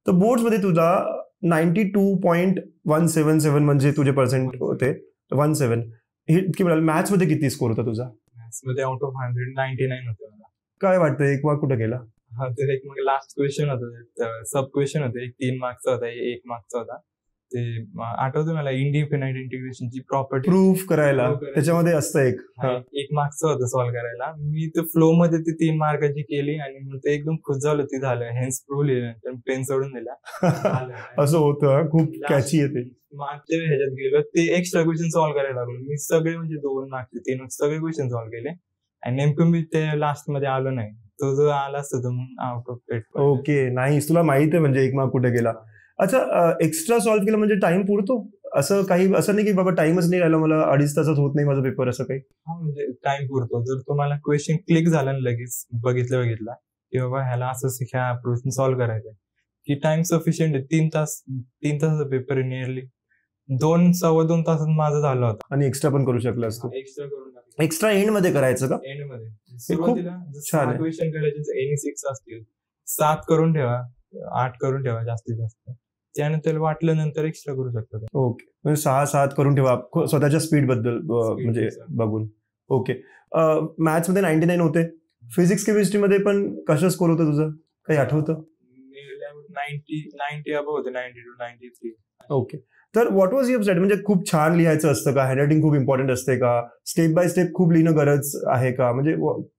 Speaker 1: तर बोर्ड्समध्ये तुझा 92.177 म्हणजे तुझे पर्सेंट होते 17. हे इतके मिळाले. मॅथ्स मध्ये किती स्कोर होता तुझा?
Speaker 2: मॅथ्स मध्ये आउट ऑफ 199 होते मला.
Speaker 1: काय वाटतं 1 मार्क कुठे गेला?
Speaker 2: हा, तर एक मग लास्ट क्वेश्चन होता, सब क्वेश्चन होते, एक 3 मार्क्सचा होता, 1 मार्क्सचा होता. ते आठवतं मला, इंडिफिनाइट इंटिग्रेशनची प्रॉपर्टी
Speaker 1: प्रूफ करायला त्याच्यामध्ये असतं एक
Speaker 2: 1 मार्क्सचं होतं सॉल्व्ह करायला. मी तर फ्लो मध्ये ती 3 मार्काची केली आणि मग ते एकदम खुश झालं, ती झालं. हेन्स प्रूव्ह लिहिलं, पेन सोडून दिला.
Speaker 1: असं होतं, खूप कॅची येते.
Speaker 2: मागच्या ह्याच्यात गेलो, ते एक्स्ट्रा क्वेश्चन सॉल्व्ह करायला लागलो मी. सगळे म्हणजे 2 मार्क्सचे 3 सगळे क्वेश्चन सॉल्व्ह केले आणि नेमकं मी ते लास्ट मध्ये आलो नाही. तो जो आला असतो तो मग आउट ऑफ पेट.
Speaker 1: ओके, नाही, तुला माहित आहे म्हणजे 1 मार्क कुठे गेला. अच्छा, एक्स्ट्रा सॉल्व्ह केलं म्हणजे टाइम पुरतो? असं काही असं नाही की बाबा टाइमच नाही राहिला, मला 2.5 तासात होत नाही माझा पेपर, असं काही?
Speaker 2: हा, म्हणजे टाइम पुरतो. जर तुम्हाला क्वेश्चन क्लिक झाला ना लगेच बघितला की बाबा ह्याला असं ह्या अप्रोच सॉल्व्ह करायचं, की टाइम सफिशियंट आहे. 3 तासाचा पेपर आहे नियरली. 2-2.25 तासात माझा झाला होता.
Speaker 1: आणि एक्स्ट्रा पण करू शकला असतो.
Speaker 2: एक्स्ट्रा करून
Speaker 1: एक्स्ट्रा एंड मध्ये करायचं का?
Speaker 2: एंड मध्ये
Speaker 1: खूप छान आहे.
Speaker 2: क्वेश्चन करायचे, एनी 6 असतील, 7 करून ठेवा, 8 करून ठेवा जास्तीत जास्त. त्यानंतर वाटलं नंतर एक्स्ट्रा करू शकता.
Speaker 1: ओके, म्हणजे 6-7 करून ठेवा स्वतःच्या स्पीड बद्दल म्हणजे बघून. ओके, मॅथ्स मध्ये 99 होते. फिजिक्स केमिस्ट्री मध्ये पण कसं स्कोर होतं तुझं, काही आठवतं?
Speaker 2: 90 अबव होते, 90 to 93.
Speaker 1: ओके, तर व्हॉट वॉज युअर स्ट्रॅटेजी? म्हणजे खूप छान लिहायचं असतं का? हँडरायटिंग खूप इम्पॉर्टंट असते का? स्टेप बाय स्टेप खूप लिहिणं गरज आहे का? म्हणजे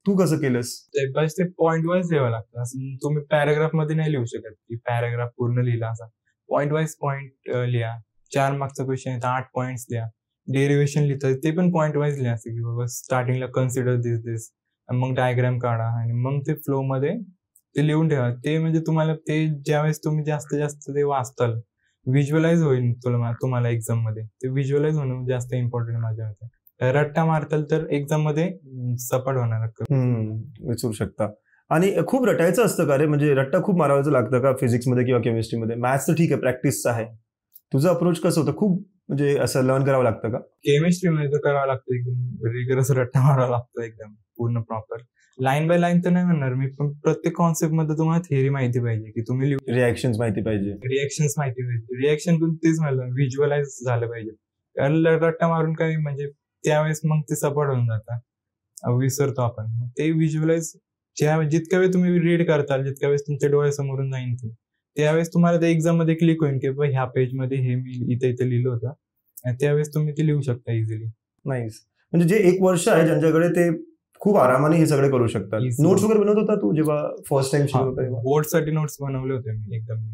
Speaker 1: तू कसं केलंस?
Speaker 2: Step by step point wise लिहावं लागतं. असं तुम्ही पॅराग्राफ मध्ये नाही लिहू शकत की पॅराग्राफ पूर्ण लिहिला. असा पॉईंट वाईज पॉईंट लिहा. 4 मार्क्सचा क्वेश्चन आहे तर 8 पॉईंट्स लिहा. डेरिव्हेशन लिहितात ते पण पॉईंट वाईज लिहा, असं की बाबा स्टार्टिंगला कन्सिडर दिस, मग डायग्राम काढा आणि मग ते फ्लो मध्ये ते लिहून ठेवा. ते म्हणजे तुम्हाला ते ज्यावेळेस तुम्ही जास्तीत जास्त ते वाचताल, व्हिज्युअलाइज होईल तुम्हाला एक्झाम मध्ये. ते व्हिज्युअलाइज होणं जास्त इम्पॉर्टंट माझ्या मते. रट्टा मारताल तर एक्झाम मध्ये सपाट होणार.
Speaker 1: विचारू शकता. आणि खूप रटायचं असतं का रे? म्हणजे रट्टा खूप मारायचं लागतं का फिजिक्स मध्ये किंवा केमिस्ट्रीमध्ये? मॅथ्स तर ठीक आहे, प्रॅक्टिसचं आहे. तुझं अप्रोच कसं होतं? खूप म्हणजे असं लर्न करावं लागतं का?
Speaker 2: केमिस्ट्रीमध्ये तर करावं लागतं, एकदम रिगरस रट्टा मारावा लागतो, एकदम पूर्ण प्रॉपर. लाईन बाय लाईन तर नाही म्हणणार मी, पण प्रत्येक कॉन्सेप्ट मध्ये तुम्हाला थिअरी माहिती पाहिजे, की तुम्ही
Speaker 1: रिएक्शन्स माहिती पाहिजे.
Speaker 2: रिएक्शन पण तेच म्हणलं, व्हिज्युअलाइज झालं पाहिजे. कारण रट्टा मारून काही म्हणजे त्यावेळेस मग ते सपाट होऊन जातं, विसरतो आपण. ते व्हिज्युअलाइज जितक्या वेळ तुम्ही रीड करताल, जितक्या वेळेस तुमच्या डोळ्यासमोरून जाईन त्यावेळेस तुम्हाला ते एक्झाम मध्ये क्लिक होईल की ह्या पेज मध्ये हे मी इथे लिहिलं होतं, आणि त्यावेळेस तुम्ही ते लिहू शकता इझिली.
Speaker 1: नाईस. म्हणजे जे 1 वर्ष आहे ज्यांच्याकडे, ते खूप आरामाने हे सगळे करू शकतात. नोट्स वगैरे बनवत होता तू जेव्हा फर्स्ट टाइम शिकत होता?
Speaker 2: बोर्डसाठी नोट्स बनवले होते मी एकदम.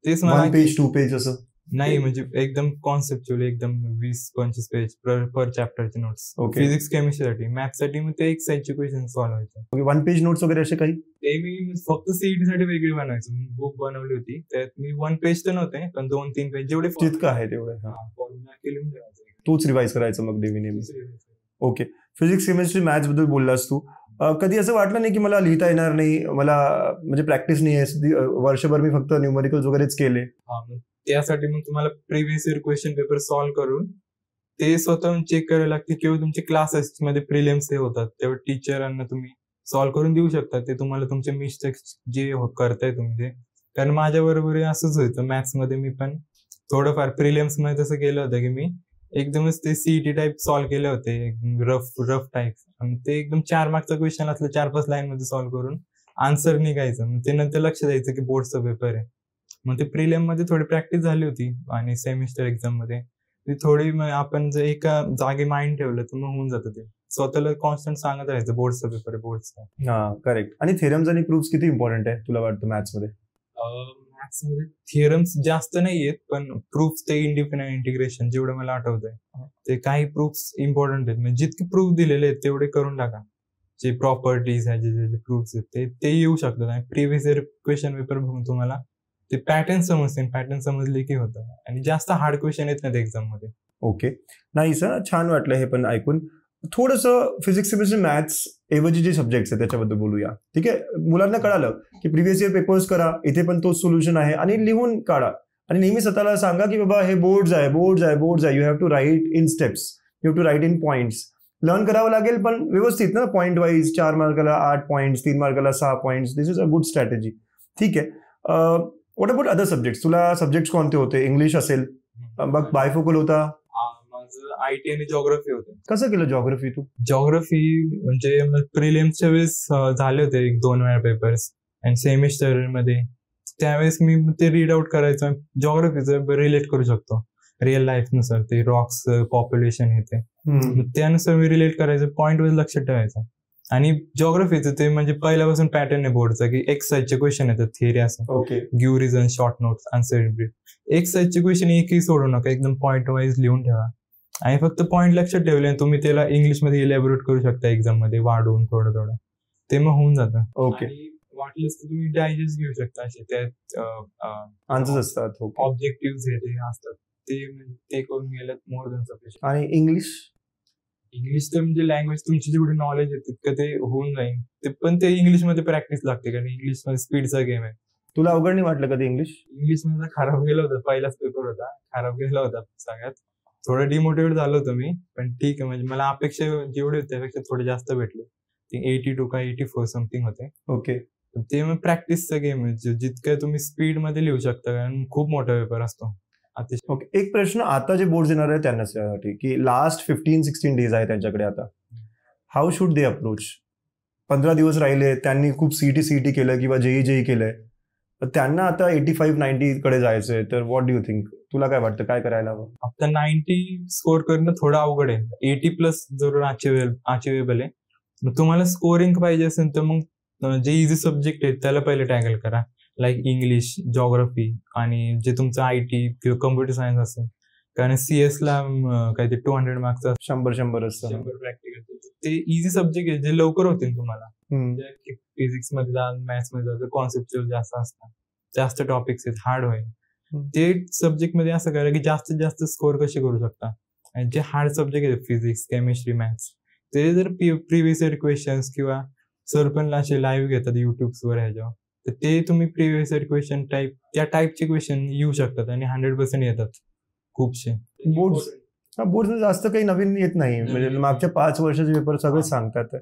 Speaker 2: तेच
Speaker 1: 1 पेज 2 पेज असं
Speaker 2: नाही, म्हणजे एकदम कॉन्सेप्च्युअल, एकदम 20-25 पेज पर चॅप्टरचे नोट्स.
Speaker 1: ओके.
Speaker 2: फिजिक्स केमिस्ट्रीसाठी. मॅथ्ससाठी मग ते एक्सरसाइजचे क्वेश्चन सॉल्व्ह व्हायचे.
Speaker 1: 1 पेज नोट्स वगैरे असे काही?
Speaker 2: ते मी फक्त सीईटी साठी वेगळी बनवायचो. बुक बनवली होती, त्यात मी 1 पेज तर नव्हते, पण 2-3 पेज जेवढे
Speaker 1: जितकं आहे तेवढे
Speaker 2: फॉर्म्युला लिहून ठेवायचं.
Speaker 1: तूच रिवाइज करायचं मग नेहमी. ओके, फिजिक्स केमिस्ट्री मॅथ्स बद्दल बोललास तू. कधी असं वाटलं नाही की मला लिहिता येणार नाही, मला म्हणजे प्रॅक्टिस नाही आहे, वर्षभर मी फक्त न्यूमेरिकल्स वगैरेच केले?
Speaker 2: त्यासाठी मग तुम्हाला previous year question paper solve करून ते स्वतःहून चेक करायला लागते, किंवा तुमचे क्लासेस मध्ये प्रिलिम्स हे होतात तेव्हा टीचरांना तुम्ही सॉल्व्ह करून देऊ शकता. ते तुम्हाला तुमचे मिस्टेक्स जे करताय तुम्ही ते. कारण माझ्या बरोबर असंच व्हायचं मॅथ्स मध्ये. मी पण थोडंफार प्रिलिम्स मध्ये तसं केलं होतं की मी एकदमच ते सीईटी टाईप सॉल्व्ह केले होते, रफ टाईप. आणि ते एकदम 4 मार्कचा क्वेश्चन असलं 4-5 लाईन मध्ये सॉल्व्ह करून आन्सर निघायचं. मग ते नंतर लक्ष द्यायचं की बोर्डचा पेपर आहे. मग ते प्रिलिम मध्ये थोडी प्रॅक्टिस झाली होती, आणि सेमिस्टर एक्झाम मध्ये थोडी आपण जर एका जागी माइंड ठेवलं तर मग होऊन जातं. ते स्वतःला कॉन्स्टंट सांगत राहायचं बोर्डचा पेपर आहे, बोर्डचा.
Speaker 1: हा, करेक्ट. आणि थेरम्स आणि प्रूफ्स किती इम्पॉर्टंट आहे तुला वाटतं मॅथ्स मध्ये?
Speaker 2: मॅथ्स मध्ये थिअरम्स जास्त नाही आहेत, पण प्रूफ्स ते इंडिफिनाइट इंटिग्रेशन जेवढं मला आठवतंय ते काही प्रूफ्स इम्पॉर्टंट आहेत. म्हणजे जितके प्रूफ दिलेले आहेत तेवढे करून टाका. जे प्रॉपर्टीज आहेत, जे प्रूफ्स आहेत ते येऊ शकतात. आणि प्रिव्हियस इयर क्वेश्चन पेपर बघून तुम्हाला ते पॅटर्न समजते, पॅटर्न समजले की होतं. आणि जास्त हार्ड क्वेश्चन येत नाहीत एक्झाम मध्ये.
Speaker 1: ओके, नाही सर, छान वाटलं हे पण ऐकून. थोडंसं फिजिक्स केमिस्ट्री मॅथ्स ऐवजी जे सब्जेक्ट्स आहेत त्याच्याबद्दल बोलूया, ठीक आहे? मुलांना कळालं की प्रिव्हियस इयर पेपर्स करा, इथे पण तोच सोल्युशन आहे, आणि लिहून काढा. आणि नेहमी स्वतःला सांगा की बाबा हे बोर्ड्स आहे, you have to write in steps, you have to write in points. Learn करावं लागेल, पण व्यवस्थित ना, पॉईंट वाईज. 4 मार्काला 8 पॉईंट्स, 3 मार्काला 6 points. This is a good strategy. ठीक आहे. What about other subjects? तुला सब्जेक्ट्स कोणते होते? इंग्लिश असेल, मग बायफोकल होता?
Speaker 2: माझं IT आणि जॉग्राफी होते.
Speaker 1: कसं केलं जॉग्राफी तू?
Speaker 2: जॉग्राफी म्हणजे प्रिलिम्सच्या वेळेस झाले होते 1-2 वेळा पेपर्स आणि सेमिस्टर मध्ये त्यावेळेस मी ते रीड आउट करायचं. जॉग्राफीचं रिलेट करू शकतो रिअल लाईफ नुसार, ते रॉक्स, पॉप्युलेशन हे ते त्यानुसार मी रिलेट करायचं, पॉईंट वर लक्ष ठेवायचं. आणि जॉग्राफीचं ते म्हणजे पहिल्यापासून पॅटर्न आहे बोर्डचा की एक्सरसाइजचे क्वेश्चन येतात थिअरी असं.
Speaker 1: Okay.
Speaker 2: Give reason, short notes, answer in brief. एक्सरसाइजचे क्वेश्चन एकही सोडू नका, एकदम पॉईंट वाईज लिहून ठेवा आणि फक्त पॉईंट लक्षात ठेवले तुम्ही त्याला इंग्लिशमध्ये इलॅबोरेट करू शकता एक्झाम मध्ये वाढवून थोडं थोडं, ते मग होऊन जातं.
Speaker 1: ओके.
Speaker 2: वाटलंच तर तुम्ही डायजेस्ट घेऊ शकता असे त्यात
Speaker 1: आन्सर्स असतात,
Speaker 2: ऑब्जेक्टिव्ह हे ते असतात ते करून गेलं मोर दॅन सफिशियंट.
Speaker 1: आणि इंग्लिश
Speaker 2: तर म्हणजे लँग्वेज तुमची जेवढी नॉलेज आहे तितकं ते होऊन जाईल, ते पण ते इंग्लिशमध्ये प्रॅक्टिस लागते कारण इंग्लिशमध्ये स्पीडचा गेम आहे.
Speaker 1: तुला अवघड नाही वाटलं कधी इंग्लिश?
Speaker 2: इंग्लिशमध्ये खराब गेलं होतं, पहिलाच पेपर होता, खराब गेला होता सगळ्यात. थोडं डिमोटिवेट झालं होतं मी, पण ठीक आहे म्हणजे मला अपेक्षा जेवढी होती त्यापेक्षा थोडे जास्त भेटले. 82 का 84 समथिंग होते.
Speaker 1: ओके.
Speaker 2: ते मग प्रॅक्टिसचा गेम आहे, जितकं तुम्ही स्पीड मध्ये लिहू शकता कारण खूप मोठा पेपर असतो.
Speaker 1: ओके. एक प्रश्न आता जे बोर्ड येणार आहे त्यांच्यासाठी की लास्ट 15-16 डेज आहे त्यांच्याकडे आता, हाऊ शुड दे अप्रोच? 15 दिवस राहिले, त्यांनी खूप सीईटी केलं किंवा जेई केलंय, तर त्यांना आता 85-90 कडे जायचंय, तर व्हॉट डू यू थिंक? तुला काय वाटतं काय करायला हवं?
Speaker 2: आता 90 स्कोर करणं थोडं अवघड आहे, 80+ जरूर अचिवेबल आहे. मग तुम्हाला स्कोरिंग पाहिजे असेल तर मग जे इझी सब्जेक्ट आहेत त्याला पहिले टॅकल करा, लाईक इंग्लिश, जॉग्राफी आणि जे तुमचं IT किंवा कम्प्युटर सायन्स असेल, कारण CS ला काय ते 200 मार्क्स
Speaker 1: 100 असतं.
Speaker 2: 100 प्रॅक्टिकल. ते इझी सब्जेक्ट आहे जे लवकर होतील तुम्हाला. फिजिक्स मध्ये जा, मॅथ्स मध्ये जा, कॉन्सेप्च्युअल जास्त असतात, जास्त टॉपिक्स आहेत, हार्ड होईल. ते सब्जेक्ट मध्ये असं करा की जास्तीत जास्त स्कोर कसे करू शकता. आणि जे हार्ड सब्जेक्ट आहेत फिजिक्स, केमिस्ट्री, मॅथ्स, ते जर प्रिव्हियस इयर क्वेश्चन्स किंवा सर पण असे लाईव्ह घेतात युट्यूबवर ह्याच्यावर, तर ते तुम्ही प्रिव्हियस इयर क्वेश्चन त्या टाईपचे क्वेश्चन येऊ शकतात आणि 100% येतात खूपशे.
Speaker 1: बोर्ड जास्त काही नवीन येत नाही, म्हणजे मागच्या 5 वर्षाचे पेपर सगळे सांगतात.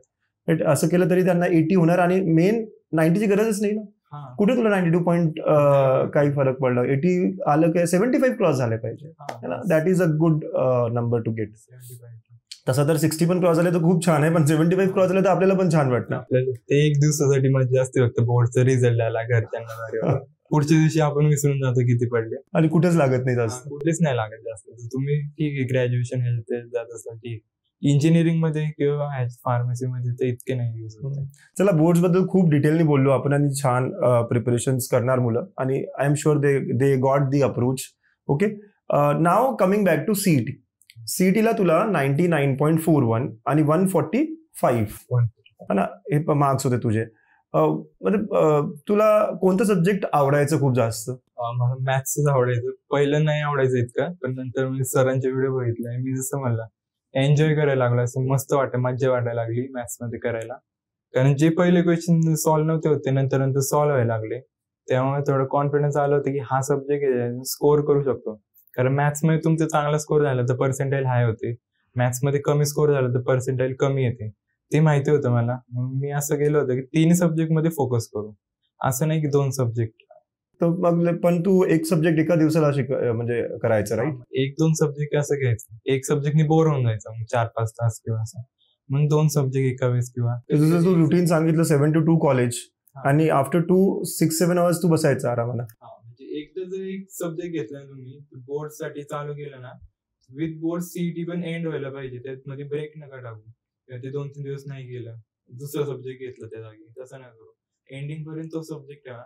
Speaker 1: असं केलं तरी त्यांना 80 होणार आणि मेन 90ची गरजच नाही ना. कुठे तुला 92 पॉईंट काही फरक पडला? 80 आलं की 75 क्रॉस झाले पाहिजे, that is a good number to get. तसं तर 60 पण क्रॉस झाले तर खूप छान आहे, पण 75 क्रॉस झाले तर आपल्याला पण छान वाटतं.
Speaker 2: ते एक दिवसासाठी मजा असते फक्त, बोर्डचा रिझल्ट आला घरच्यांना, पुढच्या दिवशी आपण विसरून जातो किती पडले
Speaker 1: आणि कुठेच लागत नाही जास्त,
Speaker 2: कुठेच नाही लागत जास्त. तुम्ही ठीक आहे ग्रॅज्युएशन जात असाल ठीक, इंजिनिअरिंग मध्ये किंवा फार्मसी मध्ये तर इतके नाही यूज होत.
Speaker 1: चला, बोर्ड्स बद्दल खूप डिटेलनी बोललो आपण आणि छान प्रिपरेशन करणार मुलं, आणि I am sure they got the approach. Okay. Now coming back to CET. सीईटीला तुला 99.41 आणि 145 ना हे मार्क्स होते तुझे. म्हणजे तुला कोणतं सब्जेक्ट आवडायचं खूप जास्त?
Speaker 2: मला मॅथ्सच आवडायचं. पहिलं नाही आवडायचं इतकं, पण नंतर मी सरांचे व्हिडिओ बघितले, मी जसं म्हणलं एन्जॉय करायला लागलो, असं मस्त मजा वाटायला लागली मॅथ्स मध्ये करायला. कारण जे पहिले क्वेश्चन सॉल्व्ह नव्हते होते नंतर सॉल्व्ह व्हायला लागले, त्यामुळे थोडं कॉन्फिडन्स आलं होतं की हा सब्जेक्ट स्कोर करू शकतो. कारण मॅथ्स मध्ये तुमचं चांगला स्कोर झाला तर पर्सेंटाईल हाय होते, मॅथ्स मध्ये कमी स्कोर झाला तर पर्सेंटाईल कमी येते, ते माहिती होतं मला. म्हणून मी असं केलं होतं की 3 सब्जेक्ट मध्ये फोकस करू, असं नाही की 2 सब्जेक्ट.
Speaker 1: तर मग पण तू एक सब्जेक्ट एका दिवसाला म्हणजे करायचं, राईट?
Speaker 2: 1-2 सब्जेक्ट असं घ्यायचं, एक सब्जेक्टनी बोर होऊन जायचं मग 4-5 तास किंवा असं, मग 2 सब्जेक्ट एका वेळेस. किंवा
Speaker 1: जसं तू रुटीन सांगितलं 7 to 2 कॉलेज आणि आफ्टर 6-7 आवर्स तू बसायचं आरामाला.
Speaker 2: म्हणजे एकदा जर एक सब्जेक्ट घेतला तुम्ही बोर्ड साठी चालू केलं ना, विथ बोर्ड सीईटी पण एंड व्हायला पाहिजे, त्यात मध्ये ब्रेक नका टाकू, ते 2-3 दिवस नाही गेलं दुसरा सब्जेक्ट घेतला त्या जागी, तसं नाही करू. एंडिंग पर्यंत तो सब्जेक्ट ठेवा,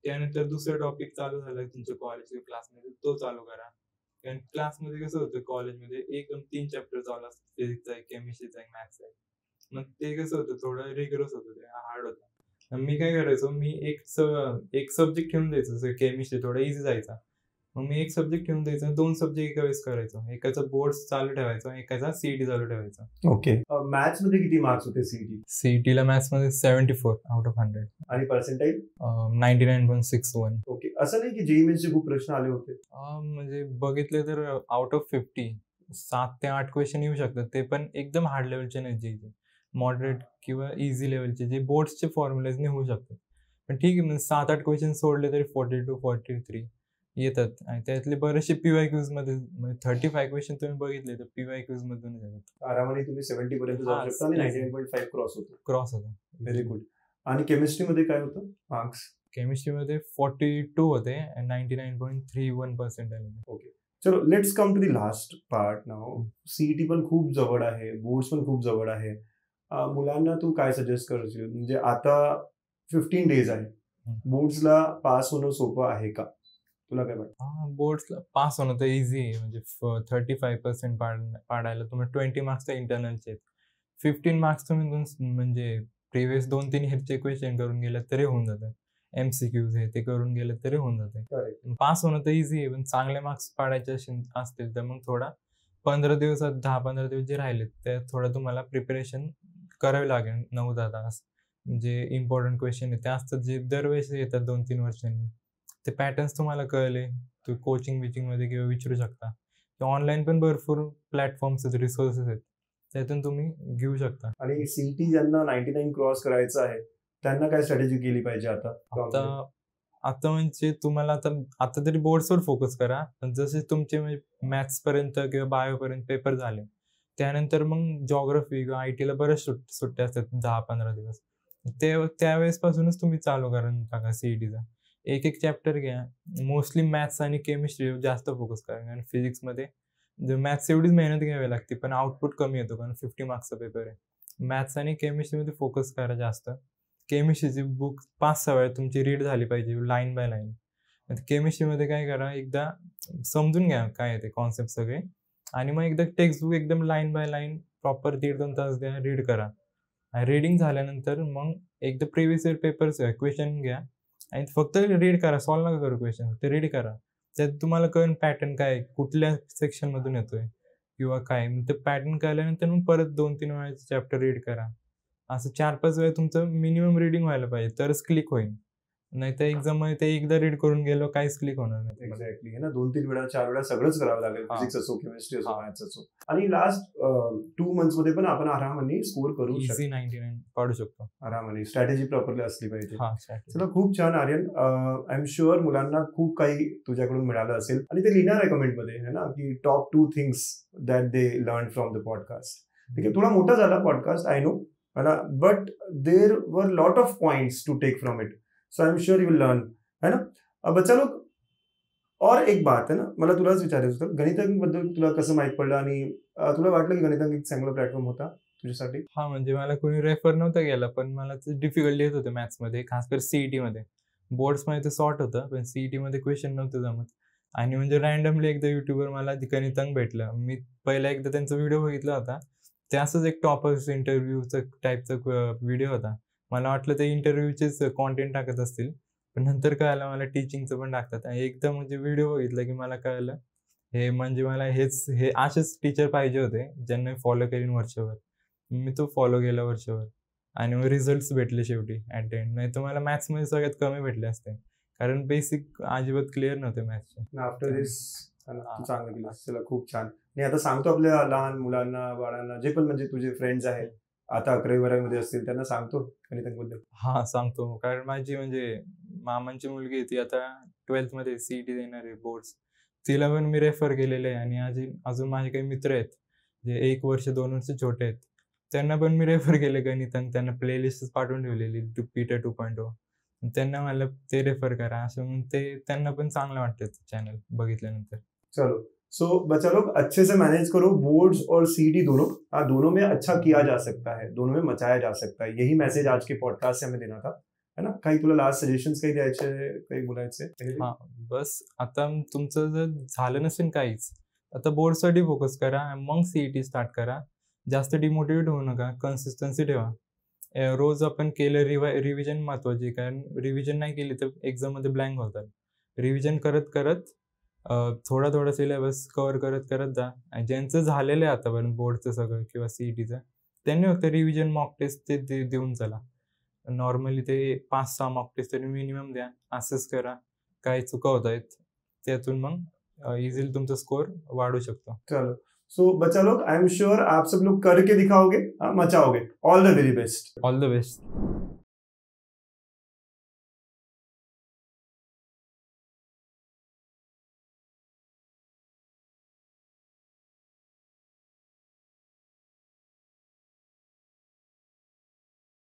Speaker 2: त्यानंतर दुसरा टॉपिक चालू झाला तुमच्या कॉलेज किंवा क्लासमध्ये तो चालू करा. कारण क्लासमध्ये कसं होतं, कॉलेजमध्ये 1-3 चॅप्टर चालू असतात, फिजिक्सचा आहे, केमिस्ट्रीचा आहे, मॅथ्सचा आहे, मग ते कसं होतं थोडं रिगरस होतं, ते हार्ड होतं. मी काय करायचो, मी एक सब्जेक्ट ठेवून द्यायचो, केमिस्ट्री थोडा इझी जायचा, मग मी एक सब्जेक्ट ठेवून द्यायचा, 2 सब्जेक्ट एका वेळेस करायचो, एकाचा बोर्ड चालू ठेवायचा, एकाचा सीईटी चालू ठेवायचा.
Speaker 1: ओके. मॅथ्स मध्ये किती मार्क्स होते
Speaker 2: सीईटीला? मॅथ्स मध्ये 74 out of 100
Speaker 1: आणि पर्सेंटाईल
Speaker 2: 99.61.
Speaker 1: ओके. असं नाही की जेईई मेन्सचे खूप प्रश्न आले होते?
Speaker 2: म्हणजे बघितले तर आउट ऑफ 50 7 ते 8 क्वेश्चन येऊ शकतात, ते पण एकदम हार्ड लेवलचे नाही, जेईचे मॉडरेट किंवा इझी लेवलचे, जे बोर्ड्सचे फॉर्म्युलेजने होऊ शकतात. पण ठीक आहे, म्हणजे 7-8 क्वेश्चन सोडले तरी 42-43 येतात आणि त्यातले बरेचसे PYQs मध्ये 35 क्वेश्चन तुम्ही बघितले तर PYQs मधून येतात.
Speaker 1: आरामाने तुम्ही 70 पर्यंत जाऊ
Speaker 2: हा,
Speaker 1: शकता आणि
Speaker 2: easy.
Speaker 1: 99.5 क्रॉस होतो.
Speaker 2: क्रॉस होता.
Speaker 1: Very good. आणि केमिस्ट्रीमध्ये काय होतं मार्क्स?
Speaker 2: केमिस्ट्रीमध्ये 42 होते आणि 99.31% आले.
Speaker 1: ओके, चलो let's come to the last part now. CET पण खूप जवळ आहे, बोर्ड्स पण खूप जवळ आहे. मुलांना तू काय सजेस्ट करशील? म्हणजे आता 15 डेज आहे, बोर्ड्सला पास होणं सोपं आहे का? तुला काय वाटतं?
Speaker 2: बोर्ड्सला पास होणं तर इझी आहे. म्हणजे 35% पाडायला तुम्ही 20 मार्क्सच्या इंटरनलचे आहेत. 15 मार्क्स तुम्ही म्हणजे प्रिव्हियस 2-3 ह्याचे क्वेश्चन करून गेले तरी होऊन जातं. MCQs हे ते करून गेले तरी होऊन जाते. पास होणं तर इझी आहे, पण चांगले मार्क्स पाडायचे असतील तर मग थोडा 15 दिवसात 10-15 दिवस जे राहिले त्यात थोडं तुम्हाला प्रिपरेशन करावी लागेल 9-10 तास. जे इम्पॉर्टंट क्वेश्चन आहे ते असतात जे दरवेळेस येतात 2-3 वर्षांनी. ते पॅटर्न्स तुम्हाला कळले तुम्ही कोचिंग मध्ये किंवा विचारू शकता. ऑनलाईन पण भरपूर प्लॅटफॉर्म्स आहेत, रिसोर्सेस आहेत, त्यातून तुम्ही घेऊ शकता.
Speaker 1: आणि सीईटी ज्यांना 99 क्रॉस करायचं आहे त्यांना काय स्ट्रॅटेजी केली पाहिजे
Speaker 2: आता म्हणजे तुम्हाला आता तरी बोर्ड्सवर फोकस करा. पण जसे तुमचे मॅथ्स पर्यंत किंवा बायो पर्यंत पेपर झाले त्यानंतर मग जॉग्राफी किंवा IT ला बऱ्याच सुट्ट्या असतात 10-15 दिवस. त्यावेळेस पासूनच तुम्ही चालू करून टाका सीईटीचा. एक चॅप्टर घ्या. मोस्टली मॅथ्स आणि केमिस्ट्री जास्त फोकस करा, कारण फिजिक्समध्ये मॅथ्स एवढीच मेहनत घ्यावी लागते पण आउटपुट कमी येतो, कारण 50 मार्क्सचा पेपर आहे. मॅथ्स आणि केमिस्ट्रीमध्ये फोकस करा जास्त. केमिस्ट्रीची बुक 5-6 वेळा तुमची रीड झाली पाहिजे लाईन बाय लाईन. केमिस्ट्रीमध्ये काय करा, एकदा समजून घ्या काय आहे ते कॉन्सेप्ट सगळे आणि मग एकदा टेक्स्टबुक एकदम लाईन बाय लाईन प्रॉपर 1.5-2 तास द्या, रीड करा. रीडिंग झाल्यानंतर मग एकदा प्रिव्हियस इयर पेपर्स क्वेश्चन घ्या आणि फक्त रीड करा, सॉल्व्ह नका करू क्वेश्चन, फक्त रीड करा. त्यात तुम्हाला कळेल पॅटर्न काय, कुठल्या सेक्शन मधून येतोय किंवा काय. मग ते पॅटर्न कळल्यानंतर मग परत 2-3 वेळा चॅप्टर रीड करा. असं 4-5 वेळा तुमचं मिनिमम रीडिंग व्हायला पाहिजे, तरच क्लिक होईल. नाही तर एक्झाम मध्ये ते एकदा रीड करून गेलो काहीच क्लिक होणार नाही.
Speaker 1: एक्झॅक्टली, 2-3 वेळा 4 वेळा सगळंच करावं लागेल, फिजिक्स असो, केमिस्ट्री असो, मॅथ्स असो. आणि लास्ट 2 मंथ्स मध्ये पण आपण आरामाने स्कोर करू शकतो.
Speaker 2: 99 पाडू शकतो
Speaker 1: आरामाने. स्ट्रॅटेजी प्रॉपरली असली पाहिजे.
Speaker 2: चला,
Speaker 1: खूप छान आर्यन. आय एम शुअर मुलांना खूप काही तुझ्याकडून मिळालं असेल आणि ते लिहिणार आहे कमेंट मध्ये, है ना, की top 2 things that they learn from the podcast. ठीक आहे, थोडा मोठा झाला podcast, I know, but there were lot of points to take from it. So I am sure you will learn, है ना. बच्चा लोग, और एक बात है ना, मला तुलाच विचारायचं होतं, गणितांबद्दल तुला कसं माहित पडलं आणि तुला वाटलं की गणितांक एक चांगला प्लॅटफॉर्म होता तुझ्यासाठी?
Speaker 2: म्हणजे मला कोणी रेफर नव्हता केला, पण मला डिफिकल्टी येत होते मॅथ्समध्ये, खास कर सीईटी मध्ये. बोर्ड्स मध्ये ते सॉर्ट होतं, पण सीईटी मध्ये क्वेश्चन नव्हतं जमत. आणि म्हणजे रॅन्डमली एकदा युट्यूबवर मला गणितांक भेटलं. मी पहिला एकदा त्यांचा व्हिडिओ बघितला होता. ते असंच एक टॉपर्स इंटरव्ह्यूचा टाईपचा व्हिडिओ होता. मला वाटलं ते इंटरव्ह्यूचेच कॉन्टेंट टाकत असतील, पण नंतर कळालं मला टीचिंगचं पण टाकतात. आणि एकदम म्हणजे व्हिडिओ बघितला की मला कळलं हे म्हणजे मला हे असेच टीचर पाहिजे होते ज्यांना मी फॉलो करीन वर्षभर. मी तो फॉलो केला वर्षभर आणि मग रिझल्ट भेटले शेवटी ऍट द एंड. नाही तर मला मॅथ्समध्ये सगळ्यात कमी भेटले असते, कारण बेसिक अजिबात क्लिअर नव्हते मॅथ्सचे.
Speaker 1: आफ्टर दिस चांगलं केलं. चला, खूप छान. आणि आता सांगतो आपल्या लहान मुलांना, बाळांना, जे पण म्हणजे तुझे फ्रेंड्स आहेत आता 11वी-12वी असतील, त्यांना सांगतो गणितांबद्दल?
Speaker 2: सांगतो, कारण माझी म्हणजे मामांची मुलगी ती आता 12th मध्ये सीईटी देणार आहे बोर्ड्स. तिला पण मी रेफर केलेलं आहे. आणि अजून माझे काही मित्र आहेत जे 1 वर्ष 2 वर्ष छोटे आहेत, त्यांना पण मी रेफर केले गणितांक. त्यांना प्लेलिस्ट पाठवून ठेवलेली पीटर 2.0. त्यांना मला ते रेफर करा असं, मग ते त्यांना पण चांगलं वाटतं चॅनल बघितल्यानंतर.
Speaker 1: चलो, सो बच्चा लोग अच्छे से मैनेज करो बोर्ड्स और सीईटी दोनों. दोनों में अच्छा किया जा सकता है, दोनों में मचाया जा सकता है. यही मैसेज आज के पॉडकास्ट से हमें देना था, है ना. काही तुला लास्ट सजेशन्स काही द्यायचे, काही बोलायचे?
Speaker 2: बस आता तुमचं जर झालं नसेल काहीच, आता बोर्डसाठी फोकस करा, मग सीईटी स्टार्ट करा. जास्त डिमोटिवेट होऊ नका, कन्सिस्टन्सी ठेवा. रोज आपण केलं रिव्हिजन महत्वाची, कारण रिव्हिजन नाही केली तर एक्झाम मध्ये ब्लँक होतात. रिव्हिजन करत करत थोडा सिलेबस कव्हर करत जा. आणि ज्यांचं झालेलं आहे आतापर्यंत बोर्डचं सगळं किंवा सीईटीचं, त्यांनी फक्त रिव्हिजन मॉक टेस्ट ते देऊन चला. नॉर्मली ते 5-6 मॉक टेस्ट तरी मिनिमम द्या, असेस करा काय चुका होत आहेत, त्यातून मग इझिली तुमचा स्कोर वाढू शकतो.
Speaker 1: चलो, सो बच्चा लोग, आई एम श्योर आप सब लोग करके दिखाओगे, मचाओगे. All the very best.
Speaker 2: All the best.